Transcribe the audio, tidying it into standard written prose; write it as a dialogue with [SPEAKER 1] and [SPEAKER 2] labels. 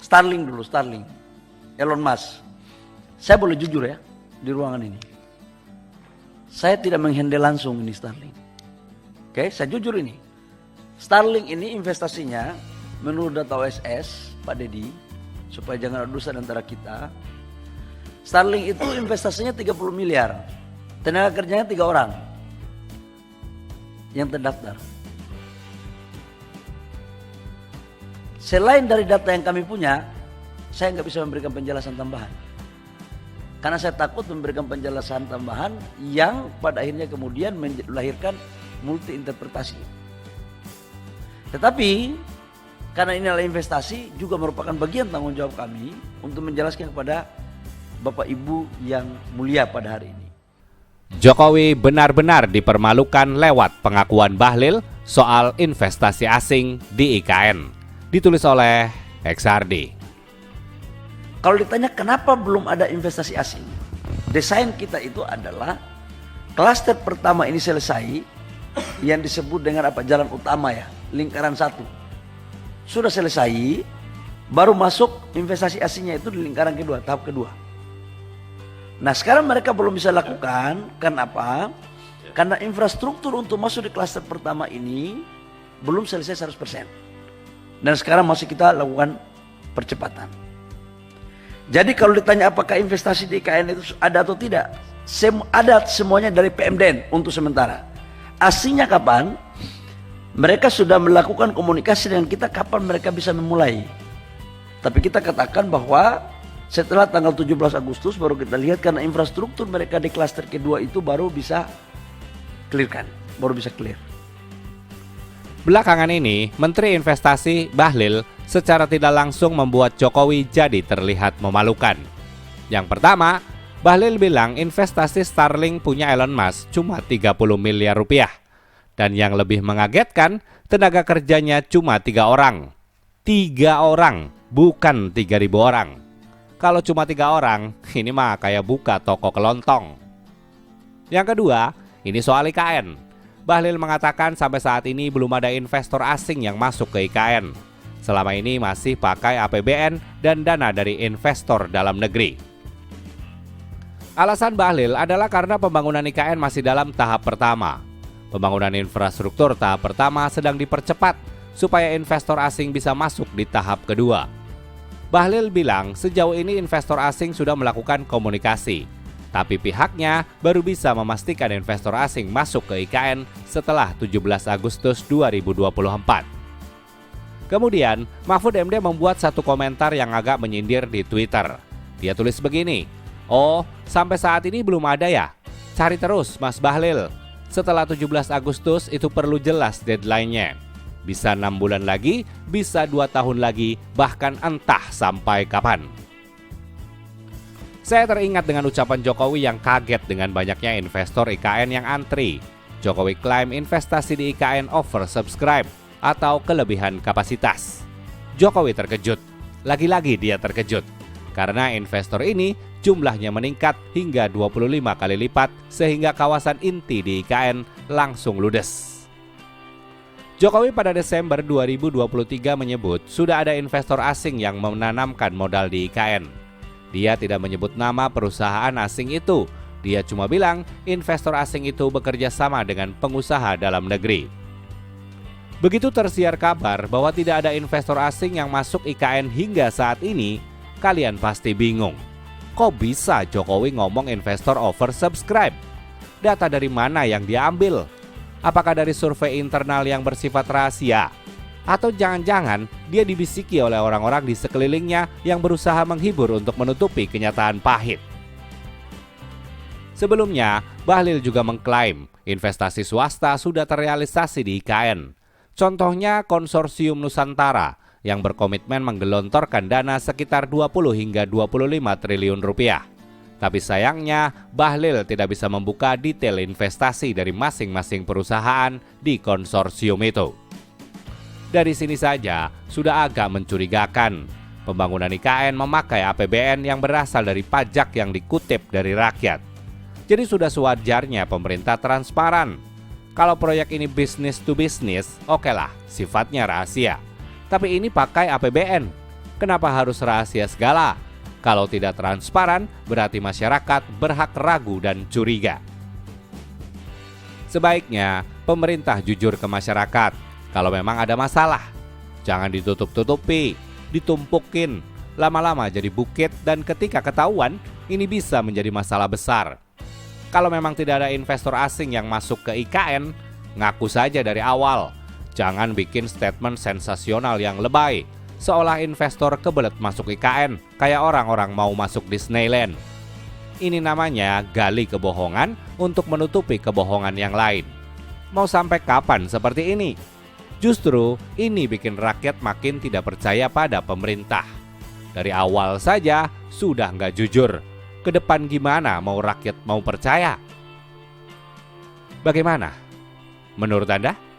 [SPEAKER 1] Starlink dulu, Starlink. Elon Musk. Saya boleh jujur ya di ruangan ini. Saya tidak menghandle langsung ini Starlink. Oke, saya jujur ini. Starlink ini investasinya menurut data OSS, Pak Dedi, supaya jangan ada dusta antara kita. Starlink itu investasinya 30 miliar. Tenaga kerjanya 3 orang yang terdaftar. Selain dari data yang kami punya, saya nggak bisa memberikan penjelasan tambahan. Karena saya takut memberikan penjelasan tambahan yang pada akhirnya kemudian melahirkan multi interpretasi. Tetapi karena ini adalah investasi juga merupakan bagian tanggung jawab kami untuk menjelaskan kepada Bapak Ibu yang mulia pada hari ini.
[SPEAKER 2] Jokowi benar-benar dipermalukan lewat pengakuan Bahlil soal investasi asing di IKN. Ditulis oleh XRD.
[SPEAKER 1] Kalau ditanya kenapa belum ada investasi asing, desain kita itu adalah klaster pertama ini selesai, yang disebut dengan jalan utama ya, lingkaran 1. Sudah selesai, baru masuk investasi asingnya itu di lingkaran kedua, tahap kedua. Nah sekarang mereka belum bisa lakukan, kenapa? Karena infrastruktur untuk masuk di klaster pertama ini belum selesai 100%. Dan sekarang masih kita lakukan percepatan. Jadi kalau ditanya apakah investasi di IKN itu ada atau tidak, ada semuanya dari PMDN untuk sementara. Aslinya kapan? Mereka sudah melakukan komunikasi dengan kita kapan mereka bisa memulai. Tapi kita katakan bahwa setelah tanggal 17 Agustus baru kita lihat, karena infrastruktur mereka di klaster kedua itu baru bisa clearkan, baru bisa clear.
[SPEAKER 2] Belakangan ini, Menteri Investasi Bahlil secara tidak langsung membuat Jokowi jadi terlihat memalukan. Yang pertama, Bahlil bilang investasi Starlink punya Elon Musk cuma 30 miliar rupiah. Dan yang lebih mengagetkan, tenaga kerjanya cuma 3 orang. 3 orang, bukan 3.000 orang. Kalau cuma 3 orang, ini mah kayak buka toko kelontong. Yang kedua, ini soal IKN. Bahlil mengatakan sampai saat ini belum ada investor asing yang masuk ke IKN. Selama ini masih pakai APBN dan dana dari investor dalam negeri. Alasan Bahlil adalah karena pembangunan IKN masih dalam tahap pertama. Pembangunan infrastruktur tahap pertama sedang dipercepat supaya investor asing bisa masuk di tahap kedua. Bahlil bilang sejauh ini investor asing sudah melakukan komunikasi. Tapi pihaknya baru bisa memastikan investor asing masuk ke IKN setelah 17 Agustus 2024. Kemudian, Mahfud MD membuat satu komentar yang agak menyindir di Twitter. Dia tulis begini, "Oh, sampai saat ini belum ada ya? Cari terus Mas Bahlil. Setelah 17 Agustus itu perlu jelas deadline-nya. Bisa 6 bulan lagi, bisa 2 tahun lagi, bahkan entah sampai kapan." Saya teringat dengan ucapan Jokowi yang kaget dengan banyaknya investor IKN yang antri. Jokowi klaim investasi di IKN oversubscribe atau kelebihan kapasitas. Jokowi terkejut. Lagi-lagi dia terkejut. Karena investor ini jumlahnya meningkat hingga 25 kali lipat sehingga kawasan inti di IKN langsung ludes. Jokowi pada Desember 2023 menyebut sudah ada investor asing yang menanamkan modal di IKN. Dia tidak menyebut nama perusahaan asing itu. Dia cuma bilang investor asing itu bekerja sama dengan pengusaha dalam negeri. Begitu tersiar kabar bahwa tidak ada investor asing yang masuk IKN hingga saat ini, kalian pasti bingung. Kok bisa Jokowi ngomong investor oversubscribe? Data dari mana yang dia ambil? Apakah dari survei internal yang bersifat rahasia? Atau jangan-jangan dia dibisiki oleh orang-orang di sekelilingnya yang berusaha menghibur untuk menutupi kenyataan pahit. Sebelumnya, Bahlil juga mengklaim investasi swasta sudah terrealisasi di IKN. Contohnya Konsorsium Nusantara yang berkomitmen menggelontorkan dana sekitar 20 hingga 25 triliun rupiah. Tapi sayangnya, Bahlil tidak bisa membuka detail investasi dari masing-masing perusahaan di konsorsium itu. Dari sini saja sudah agak mencurigakan. Pembangunan IKN memakai APBN yang berasal dari pajak yang dikutip dari rakyat. Jadi sudah sewajarnya pemerintah transparan. Kalau proyek ini bisnis to bisnis, oke lah, sifatnya rahasia. Tapi ini pakai APBN. Kenapa harus rahasia segala? Kalau tidak transparan, berarti masyarakat berhak ragu dan curiga. Sebaiknya pemerintah jujur ke masyarakat kalau memang ada masalah. Jangan ditutup-tutupi, ditumpukin, lama-lama jadi bukit dan ketika ketahuan, ini bisa menjadi masalah besar. Kalau memang tidak ada investor asing yang masuk ke IKN, ngaku saja dari awal. Jangan bikin statement sensasional yang lebay, seolah investor kebelet masuk IKN, kayak orang-orang mau masuk Disneyland. Ini namanya gali kebohongan untuk menutupi kebohongan yang lain. Mau sampai kapan seperti ini? Justru ini bikin rakyat makin tidak percaya pada pemerintah. Dari awal saja sudah nggak jujur. Ke depan gimana rakyat mau percaya? Bagaimana? Menurut Anda?